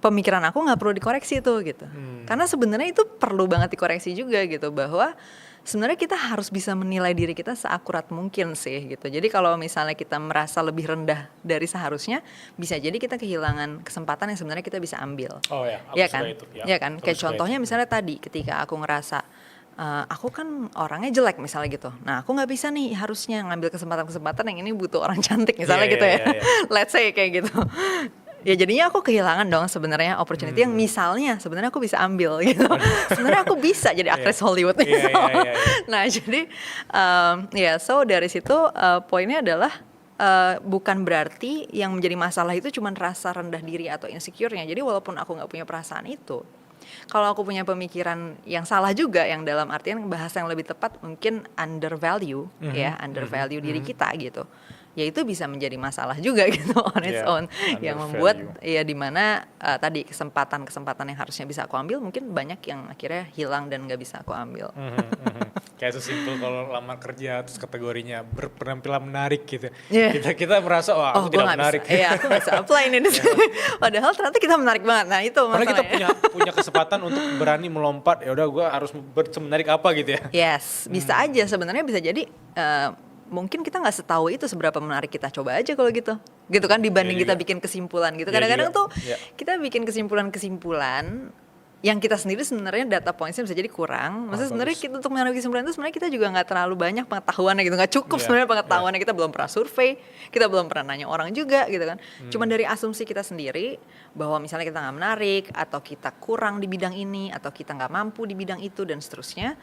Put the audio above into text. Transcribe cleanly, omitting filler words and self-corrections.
pemikiran aku nggak perlu dikoreksi tuh gitu. Karena sebenarnya itu perlu banget dikoreksi juga gitu, bahwa sebenarnya kita harus bisa menilai diri kita seakurat mungkin sih gitu. Jadi kalau misalnya kita merasa lebih rendah dari seharusnya, bisa jadi kita kehilangan kesempatan yang sebenarnya kita bisa ambil. Oh ya, aku Ya suka kan? itu. Ya, Ya kan? aku Kayak suka contohnya itu. misalnya tadi ketika aku ngerasa aku kan orangnya jelek misalnya gitu. Nah, aku nggak bisa nih harusnya ngambil kesempatan-kesempatan yang ini butuh orang cantik misalnya Iya, gitu iya, ya. iya, iya. Let's say kayak gitu. Ya jadinya aku kehilangan dong sebenarnya opportunity yang misalnya sebenarnya aku bisa ambil gitu. Sebenarnya aku bisa jadi aktris Hollywood Iya, gitu. iya, iya, iya. Nah, jadi ya so dari situ poinnya adalah bukan berarti yang menjadi masalah itu cuma rasa rendah diri atau insecure-nya. Jadi walaupun aku nggak punya perasaan itu, kalau aku punya pemikiran yang salah juga, yang dalam artian bahasa yang lebih tepat mungkin undervalue ya, undervalue diri kita gitu, ya itu bisa menjadi masalah juga gitu on its Iya, own, yang membuat undervalue. ya dimana tadi kesempatan-kesempatan yang harusnya bisa aku ambil mungkin banyak yang akhirnya hilang dan nggak bisa aku ambil. Kayak sesimpel kalau lamar kerja terus kategorinya berpenampilan menarik gitu. Yeah. Kita merasa wah aku Gue tidak nggak bisa, menarik. iya aku nggak bisa apply ini di sini. Padahal ternyata kita menarik banget. Nah itu Padahal kita masalahnya. punya kesempatan untuk berani melompat. Ya udah gue harus semenarik apa gitu ya. Yes, bisa aja sebenarnya, bisa jadi mungkin kita nggak setahu itu seberapa menarik, kita coba aja kalau gitu kan, dibanding Iya kita juga. bikin kesimpulan gitu. Iya Kadang-kadang juga. tuh Iya. kita bikin kesimpulan yang kita sendiri sebenarnya data pointsnya bisa jadi kurang. Maksudnya sebenarnya bagus. kita untuk mengambil kesimpulan itu sebenarnya kita juga nggak terlalu banyak pengetahuannya gitu, nggak cukup Iya, sebenarnya pengetahuannya. Kita belum pernah survei, kita belum pernah nanya orang juga gitu kan. Cuman dari asumsi kita sendiri bahwa misalnya kita nggak menarik, atau kita kurang di bidang ini, atau kita nggak mampu di bidang itu dan seterusnya.